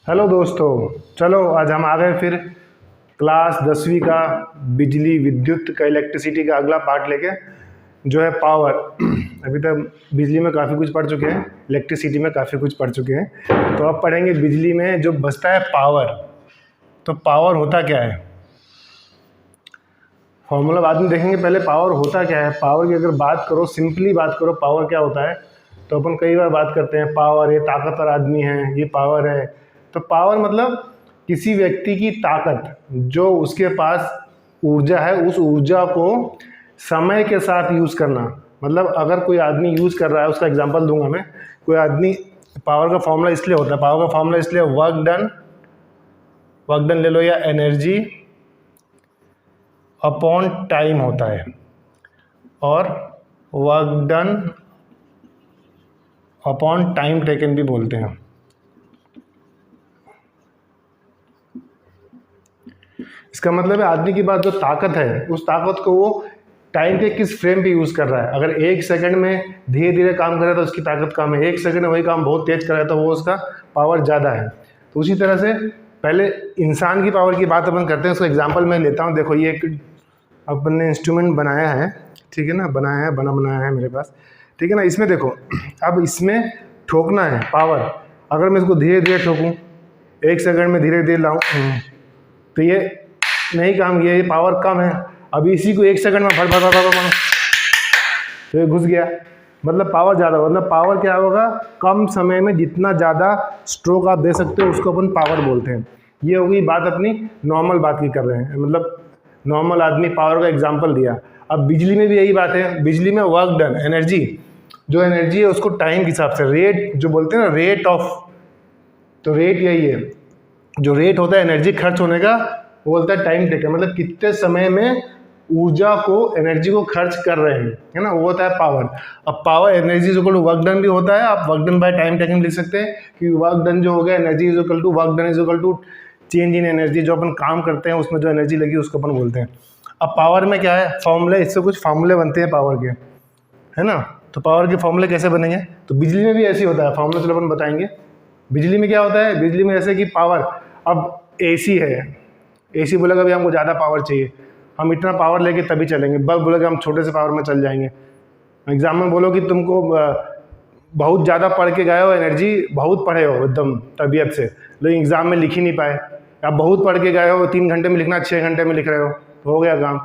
Hello दोस्तों, चलो आज हम आ गए फिर क्लास 10वीं का बिजली विद्युत का इलेक्ट्रिसिटी का अगला पार्ट लेके, जो है पावर। अभी तक बिजली में काफ़ी कुछ पढ़ चुके हैं, इलेक्ट्रिसिटी में काफ़ी कुछ पढ़ चुके हैं, तो अब पढ़ेंगे बिजली में जो बचता है पावर। तो पावर होता क्या है, फॉर्मूला बाद में देखेंगे, पहले पावर होता क्या है। पावर की अगर बात करो, सिंपली बात करो, पावर क्या होता है, तो अपन कई बार बात करते हैं पावर, ये ताकतवर आदमी है, ये पावर है। तो पावर मतलब किसी व्यक्ति की ताकत, जो उसके पास ऊर्जा है, उस ऊर्जा को समय के साथ यूज़ करना। मतलब अगर कोई आदमी यूज़ कर रहा है, उसका एग्जांपल दूंगा मैं। कोई आदमी, पावर का फॉर्मूला इसलिए होता है, पावर का फॉर्मूला इसलिए वर्क डन ले लो, या एनर्जी अपॉन टाइम होता है, और work done upon time taken भी बोलते हैं। इसका मतलब है आदमी के पास जो ताकत है, उस ताकत को वो टाइम के किस फ्रेम पे यूज़ कर रहा है। अगर 1 सेकंड में धीरे धीरे काम कर रहा है तो उसकी ताकत कम है, 1 सेकंड में वही काम बहुत तेज कर रहा है तो वो उसका पावर ज़्यादा है। तो उसी तरह से पहले इंसान की पावर की बात अपन करते हैं, उसका एग्जाम्पल मैं लेता हूँ। देखो, ये एक अपन ने इंस्ट्रूमेंट बनाया है, ठीक है ना, बनाया है मेरे पास, ठीक है ना। इसमें देखो, अब इसमें ठोकना है पावर। अगर मैं इसको धीरे धीरे ठोकूँ, 1 सेकंड में धीरे धीरे लाऊँ, तो ये नहीं काम, ये पावर कम है। अभी इसी को 1 सेकंड में फट मारो तो ये घुस गया, मतलब पावर ज़्यादा। मतलब पावर क्या होगा, कम समय में जितना ज़्यादा स्ट्रोक आप दे सकते हो उसको अपन पावर बोलते हैं। ये होगी बात, अपनी नॉर्मल बात की कर रहे हैं, मतलब नॉर्मल आदमी पावर का एग्जाम्पल दिया। अब बिजली में भी यही बात है। बिजली में वर्क डन, एनर्जी, जो एनर्जी है उसको टाइम के हिसाब से, रेट जो बोलते हैं ना, रेट ऑफ, तो रेट यही है। जो रेट होता है एनर्जी खर्च होने का, वो बोलता है टाइम टेकन, मतलब कितने समय में ऊर्जा को, एनर्जी को खर्च कर रहे हैं, है ना, वो होता है पावर। अब power, energy is equal to work done भी होता है। आप work done by time taken लिख सकते हैं कि वर्क डन जो हो गया, energy is equal to work done is equal to change in energy. जो अपन काम करते हैं उसमें जो एनर्जी लगी उसको अपन बोलते हैं। अब पावर में क्या है, फॉर्मूले, इससे कुछ फार्मूले बनते हैं पावर के, है ना। तो पावर के फॉर्मूले कैसे बनेंगे, तो बिजली में भी ऐसे ही होता है। फॉर्मूला चलो अपन बताएंगे। बिजली में क्या होता है, बिजली में जैसे कि पावर, अब एसी है, एसी बोलेगा भाई हमको ज़्यादा पावर चाहिए, हम इतना पावर लेके तभी चलेंगे। बल्ब बोलेगा हम छोटे से पावर में चल जाएंगे। एग्जाम में बोलो कि तुमको बहुत ज़्यादा पढ़ के गए हो, एनर्जी बहुत पढ़े हो एकदम तबीयत से, लेकिन एग्ज़ाम में लिख ही नहीं पाए। आप बहुत पढ़ के गए हो, 3 घंटे में लिखना, 6 घंटे में लिख रहे हो, तो हो गया काम।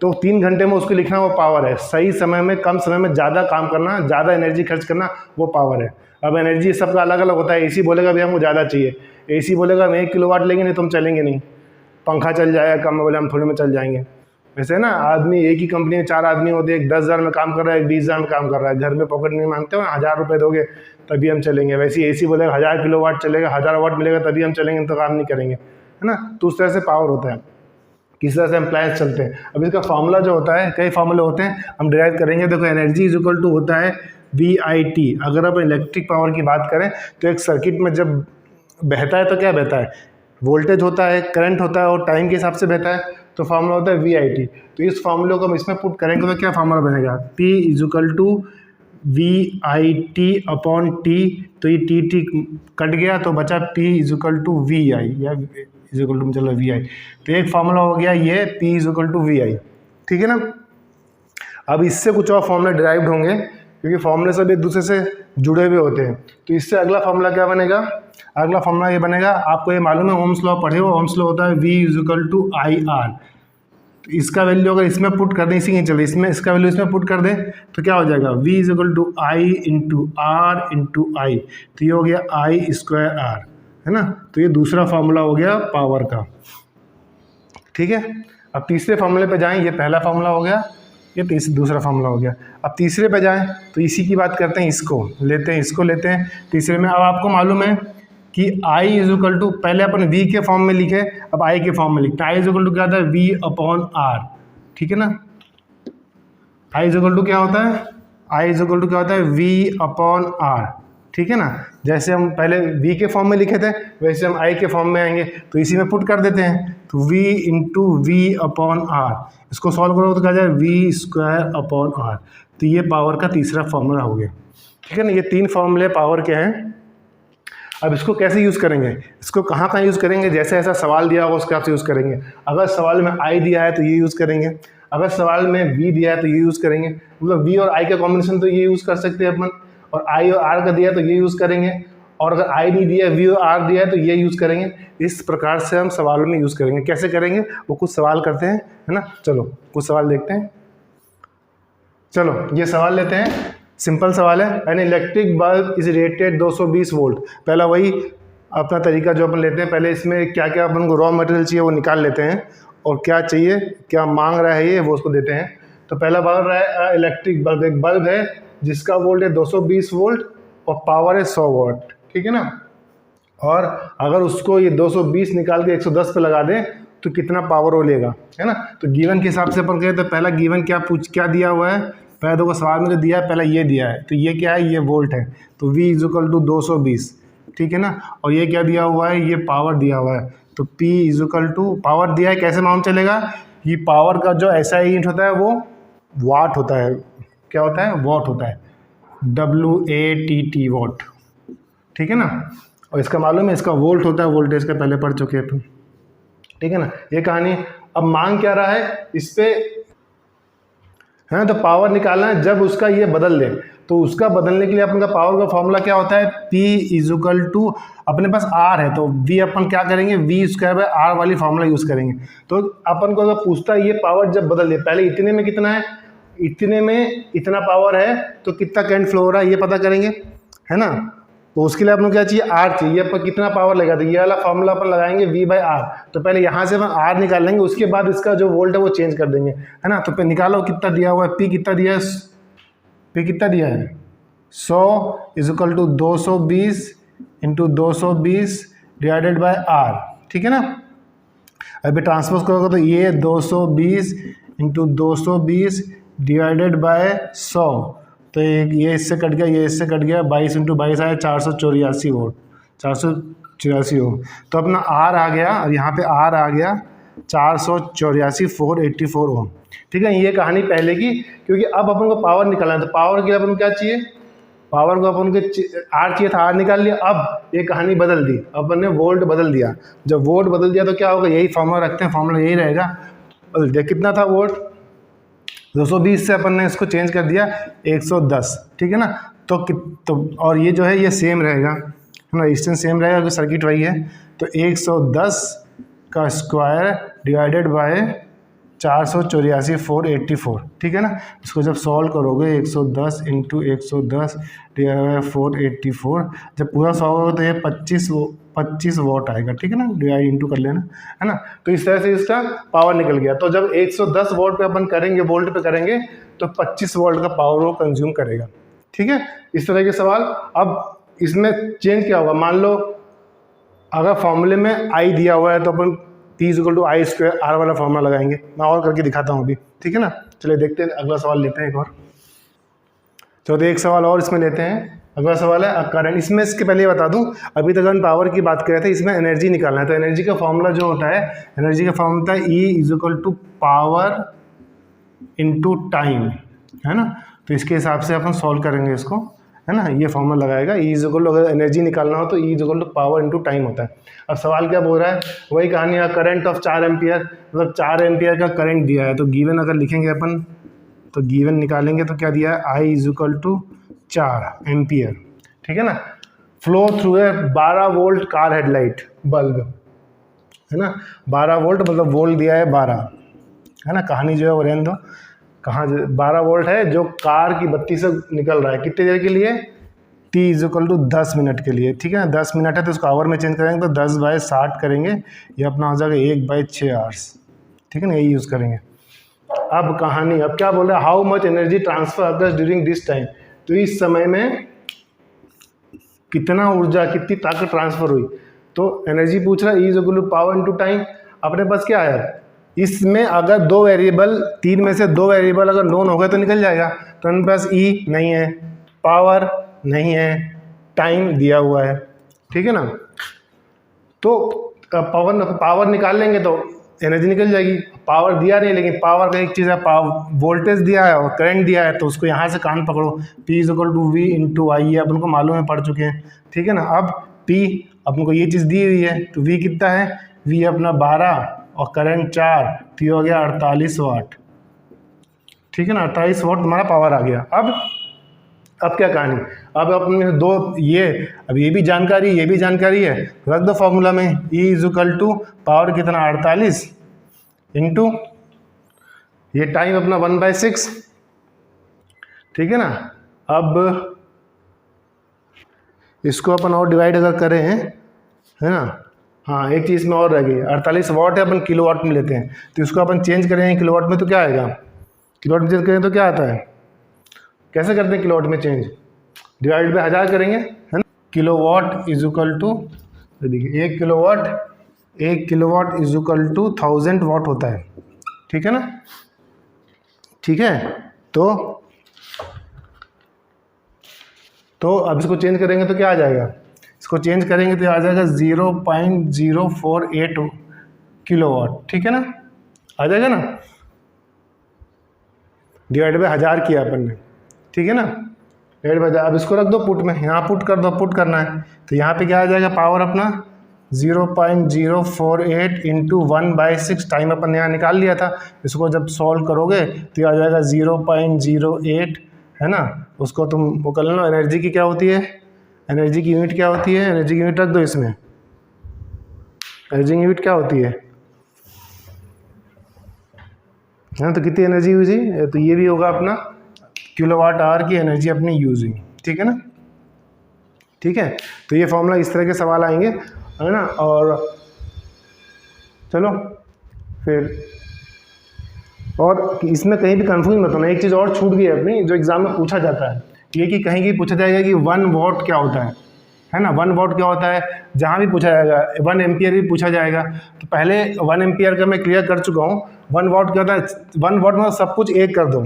तो 3 घंटे में उसको लिखना, वो पावर है। सही समय में, कम समय में ज़्यादा काम करना, ज़्यादा एनर्जी खर्च करना, वो पावर है। अब एनर्जी सबका अलग अलग होता है। एसी बोलेगा भी हमको ज़्यादा चाहिए, एसी बोलेगा हम 1 किलोवाट लेंगे नहीं तो हम चलेंगे नहीं। पंखा चल जाएगा कम में, बोले हम थोड़े में चल जाएंगे। वैसे ना, आदमी एक ही कंपनी में 4 आदमी होते हैं, एक 10,000 में काम कर रहा है, एक 20,000 में काम कर रहा है, घर में पॉकेट नहीं मांगते हो, 1,000 रुपये दोगे तभी हम चलेंगे। वैसे एसी बोलेगा 1000 किलोवाट चलेगा, 1000 वाट मिलेगा तभी हम चलेंगे, तो काम नहीं करेंगे, है ना। तो उस तरह से पावर होता है, किस तरह से एम्प्लायंस चलते हैं। अब इसका फॉर्मूला जो होता है, कई फॉर्मूले होते हैं, हम डिराइव करेंगे। देखो, एनर्जी इज इक्वल टू होता है VIT। अगर आप इलेक्ट्रिक पावर की बात करें तो एक सर्किट में जब बहता है तो क्या बहता है, वोल्टेज होता है, करंट होता है, और टाइम के हिसाब से बहता है, तो फार्मूला होता है VIT। तो इस फार्मूले को हम इसमें पुट करेंगे तो क्या फार्मूला बनेगा, P is equal to VIT upon T। तो ये T कट गया तो बचा P is equal to VI, या इज इक्वल टू, चलो VI। तो एक फार्मूला हो गया ये P is equal to VI, ठीक है ना। अब इससे कुछ और फार्मूले डिराइव्ड होंगे, क्योंकि फार्मूले सब एक दूसरे से जुड़े हुए होते हैं। तो इससे अगला फार्मूला क्या बनेगा, अगला फार्मूला ये बनेगा, आपको ये मालूम है, ओम्स लॉ पढ़े हो, ओम्स लॉ होता है V is equal to IR। तो इसका वैल्यू अगर इसमें पुट कर दें, इसी के चले, इसमें इसका वैल्यू इसमें पुट कर दें तो क्या हो जाएगा, V is equal to I into R into I। तो ये हो गया I स्क्वायर R, है ना। तो ये दूसरा फार्मूला हो गया पावर का, ठीक है। अब तीसरे फार्मूले पे जाएं, ये पहला फार्मूला हो गया, ये दूसरा फार्मूला हो गया। अब तीसरे पे जाएं तो इसी की बात करते हैं, इसको लेते हैं तीसरे में। अब आपको मालूम है कि I इज इक्वल टू, पहले अपन V के फॉर्म में लिखे, अब I के फॉर्म में लिखते हैं। I इज इक्वल टू क्या होता है, V अपॉन R, ठीक है ना। I इज इक्वल टू क्या होता है, I इज इक्वल टू क्या होता है, V अपॉन R, ठीक है ना। जैसे हम पहले V के फॉर्म में लिखे थे, वैसे हम I के फॉर्म में आएंगे, तो इसी में पुट कर देते हैं। तो V into V upon R, इसको सॉल्व करो तो क्या जाए, V स्क्वायर अपॉन R। तो ये पावर का तीसरा फॉर्मूला हो गया, ठीक है ना। ये 3 फॉर्मूले पावर के हैं। अब इसको कैसे यूज़ करेंगे, इसको कहाँ कहाँ यूज़ करेंगे, जैसे ऐसा सवाल दिया होगा उसके हिसाब से यूज़ करेंगे। अगर सवाल में आई दिया है तो ये यूज़ करेंगे, अगर सवाल में वी दिया है तो ये यूज़ करेंगे, मतलब वी और आई का कॉम्बिनेशन तो ये यूज़ कर सकते हैं अपन, और आई और आर का दिया है तो ये यूज़ करेंगे, और अगर आई नहीं दिया है वी और आर दिया है तो ये यूज़ करेंगे। इस प्रकार से हम सवालों में यूज़ करेंगे। कैसे करेंगे वो कुछ सवाल करते हैं, है ना। चलो कुछ सवाल देखते हैं। चलो ये सवाल लेते हैं, सिंपल सवाल है। An electric bulb is rated 220 volt. पहला वही अपना तरीका जो अपन लेते हैं, पहले इसमें क्या क्या अपन को रॉ मटेरियल चाहिए वो निकाल लेते हैं, और क्या चाहिए, क्या मांग रहा है ये, वो उसको देते हैं। तो पहला मांग रहा है इलेक्ट्रिक बल्ब, एक बल्ब है जिसका वोल्ट है 220 वोल्ट और पावर है 100 वाट, ठीक है ना। और अगर उसको ये 220 निकाल के 110 पे लगा दें तो कितना पावर वो लेगा, है ना। तो गिवन के हिसाब से अपन कहें तो पहला गिवन क्या दिया हुआ है, पहले तो सवाल में जो दिया है पहला ये दिया है, तो ये क्या है, ये वोल्ट है, तो V इक्वल टू 220, ठीक है ना। और ये क्या दिया हुआ है, ये पावर दिया हुआ है, तो P इक्वल टू पावर दिया है, कैसे मालूम चलेगा, ये पावर का जो ऐसा यूनिट होता है वो वाट होता है, क्या होता है, वॉट होता है, WATT वॉट, ठीक है ना। और इसका मालूम है, इसका वोल्ट होता है, वोल्टेज का पहले पढ़ चुके हैं, ठीक है ना। ये कहानी। अब मांग क्या रहा है इस पे, है ना, तो पावर निकालना है जब उसका ये बदल दे, तो उसका बदलने के लिए अपन का पावर का फॉर्मूला क्या होता है, P इक्वल टू, अपने पास R है तो V अपन क्या करेंगे, V²/R वाली फॉर्मूला यूज़ करेंगे। तो अपन को अगर पूछता है ये पावर जब बदल दे, पहले इतने में कितना है, इतने में इतना पावर है तो कितना करंट फ्लो हो रहा है ये पता करेंगे, है ना। तो उसके लिए अपन क्या चाहिए, R चाहिए, अपन कितना पावर लगा, तो ये वाला फॉर्मूला अपन लगाएंगे V/R। तो पहले यहाँ से अपन R निकाल लेंगे, उसके बाद इसका जो वोल्ट है वो चेंज कर देंगे, है ना। तो फिर निकालो कितना दिया हुआ है, P कितना दिया है, P कितना दिया है, 100 equal to 220 into 220 divided by R, ठीक है ना। अभी ट्रांसपोज करोगे तो ये 220 इंटू 220 डिवाइडेड बाय 100, तो ये इससे कट गया, ये इससे कट गया, 22 इंटू 22 आया 484 वोल्ट, 484 वोल्ट। तो अपना R आ गया, अब यहाँ पे R आ गया 484 484 ओम, ठीक है। ये कहानी पहले की, क्योंकि अब अपन को पावर निकालना है, तो पावर के लिए अपन को क्या चाहिए, पावर को अपन को R चाहिए था, R निकाल लिया। अब ये कहानी बदल दी, अपन ने वोल्ट बदल दिया, जब वोल्ट बदल दिया तो क्या होगा, यही फॉर्मूला रखते हैं, फॉर्मूला यही रहेगा, बदल दिया। कितना था वोल्ट, 220 से अपन ने इसको चेंज कर दिया 110, ठीक है ना। तो और ये जो है ये सेम रहेगा, है ना, रेजिस्टेंस सेम रहेगा क्योंकि सर्किट वही है। तो 110 का स्क्वायर डिवाइडेड बाय 484 484, ठीक है ना। इसको जब सॉल्व करोगे 110 इंटू 110 डिवाइड बाय 484, जब पूरा सॉल्व होगा तो ये 25 वॉट आएगा, ठीक है ना, डिवाइड इंटू कर लेना, है ना। तो इस तरह से इसका पावर निकल गया। तो जब 110 वोल्ट पे अपन करेंगे, वोल्ट पे करेंगे तो 25 वोल्ट का पावर वो कंज्यूम करेगा, ठीक है। इस तरह के सवाल। अब इसमें चेंज क्या होगा, मान लो अगर फॉर्मूले में आई दिया हुआ है तो अपन P equal to I² R वाला फॉर्मूला लगाएंगे, मैं और करके दिखाता हूँ अभी, ठीक है ना। चलिए देखते हैं, अगला सवाल लेते हैं एक और। चलो एक सवाल और इसमें लेते हैं। अगला सवाल है करंट। इसमें इसके पहले बता दूं, अभी तक हम पावर की बात कर रहे थे, इसमें एनर्जी निकालना है। तो एनर्जी का फॉर्मूला जो होता है, एनर्जी का फॉर्मूला होता है E equal to power into time, है ना। तो इसके हिसाब से अपन सॉल्व करेंगे इसको, है ना। ये फॉर्मूला लगाएगा, E इक्वल टू, अगर एनर्जी निकालना हो तो E equal to power into time होता है। अब सवाल क्या बोल रहा है, वही कहानी है, करंट ऑफ 4 एम्पियर, मतलब 4 एम्पियर का करंट दिया है। तो गिवन अगर लिखेंगे अपन, तो गिवन निकालेंगे तो क्या दिया है, I इक्वल टू 4 एम्पियर, ठीक है ना। फ्लो थ्रू है 12 वोल्ट कार हेडलाइट बल्ब, है ना। 12 वोल्ट मतलब वोल्ट दिया है 12, है ना। कहानी जो है वो रहने दो, कहाँ 12 वोल्ट है जो कार की बत्ती से निकल रहा है, कितनी देर के लिए, T इक्वल टू 10 मिनट के लिए, ठीक है ना। 10 मिनट है तो उसको आवर में चेंज करेंगे तो 10/60 करेंगे, ये अपना हो जाएगा 1/6 आवर्स, ठीक है ना, यही यूज़ करेंगे। अब कहानी, अब क्या बोल रहा है, how much energy transfer occurs during this time, तो इस समय में कितना ऊर्जा, कितनी ताकत ट्रांसफर हुई। तो एनर्जी पूछ रहा है, E equal to power into time. अपने पास क्या है, इसमें अगर 2 वेरिएबल, 3 में से 2 वेरिएबल अगर नोन हो गए तो निकल जाएगा। तो हमारे पास E नहीं है, पावर नहीं है, टाइम दिया हुआ है, ठीक है ना। तो पावर निकाल लेंगे तो एनर्जी निकल जाएगी। पावर दिया नहीं, लेकिन पावर का एक चीज़ है, पावर वोल्टेज दिया है और करंट दिया है, तो उसको यहाँ से कान पकड़ो, P equal to V into I, ये अपन को मालूम है, पढ़ चुके हैं, ठीक है ना। अब P अपन को ये चीज़ दी हुई है, तो V कितना है, V अपना 12 और करंट 4, तो ये हो गया 48 वाट। ठीक है ना, 48 वाट तुम्हारा पावर आ गया। अब क्या कहानी, अब अपने दो ये, अब ये भी जानकारी है, रख दो फॉर्मूला में, E = पावर कितना 48 इंटू ये टाइम अपना 1/6। ठीक है ना, अब इसको अपन और डिवाइड अगर करें, है ना, हाँ एक चीज़ में और रह गई, 48 वाट है, अपन किलोवाट में लेते हैं, तो इसको अपन चेंज करेंगे किलोवाट में, तो क्या आएगा, किलोवाट में चेंज करें तो क्या आता है, कैसे करते हैं किलोवाट में चेंज, डिवाइड बाय 1000 करेंगे, है ना। किलोवाट = देखिए 1 किलोवाट = 1000 वाट होता है। ठीक है ना, ठीक है, तो अब इसको चेंज करेंगे तो क्या आ जाएगा, इसको चेंज करेंगे तो आ जाएगा 0.048 किलोवाट। ठीक है ना, आ जाएगा ना, डिवाइड बाय 1000 किया अपन ने। ठीक है ना, डिवाइड बाय 1000। अब इसको रख दो पुट में, यहाँ पुट कर दो, पुट करना है तो यहाँ पे क्या आ जाएगा, पावर अपना 0.048 इंटू 1/6, टाइम अपन यहाँ निकाल लिया था, इसको जब सॉल्व करोगे तो ये आ जाएगा 0.08, है ना। उसको तुम वो कर लेना, एनर्जी की क्या होती है, एनर्जी की यूनिट क्या होती है, एनर्जी की यूनिट रख दो इसमें, एनर्जी की यूनिट क्या होती है ना, तो कितनी एनर्जी यूज हुई, तो ये भी होगा अपना किलोवाट आवर की एनर्जी अपनी यूज हुई। ठीक है ना, ठीक है, तो ये फॉर्मूला इस तरह के सवाल आएंगे, है ना। और चलो फिर, और इसमें कहीं भी कंफ्यूज मत होना, एक चीज़ और छूट गई है अपनी, जो एग्जाम में पूछा जाता है, ये कि कहीं भी पूछा जाएगा कि 1 वाट क्या होता है ना, 1 वाट क्या होता है, जहाँ भी पूछा जाएगा, 1 एम्पियर भी पूछा जाएगा, तो पहले 1 एम्पियर का मैं क्लियर कर चुका हूँ। 1 वाट क्या होता है, 1 वाट मतलब सब कुछ एक कर दो,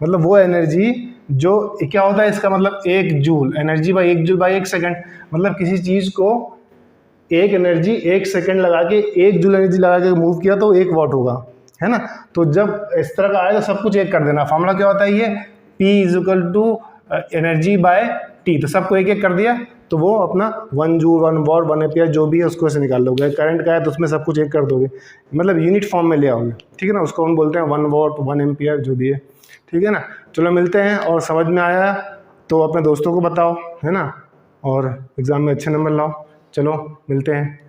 मतलब वो एनर्जी जो क्या होता है, इसका मतलब 1 joule, energy by 1 joule by 1 second, मतलब किसी चीज़ को एक एनर्जी 1 सेकेंड लगा के 1 जूल एनर्जी लगा के मूव किया तो 1 वाट होगा, है ना। तो जब इस तरह का आए तो सब कुछ एक कर देना। फॉर्मूला क्या होता है, ये P = एनर्जी बाय T, तो सबको एक एक कर दिया तो वो अपना 1 जूल 1 वाट 1 एम्पियर जो भी है उसको ऐसे निकाल लोगे। करंट का है तो उसमें सब कुछ एक कर दोगे, मतलब यूनिट फॉर्म में ले आओगे। ठीक है ना, उसको हम बोलते हैं 1 वाट 1 एम्पियर जो भी है। ठीक है ना, चलो मिलते हैं, और समझ में आया तो अपने दोस्तों को बताओ, है ना, और एग्ज़ाम में अच्छे नंबर लाओ। चलो मिलते हैं।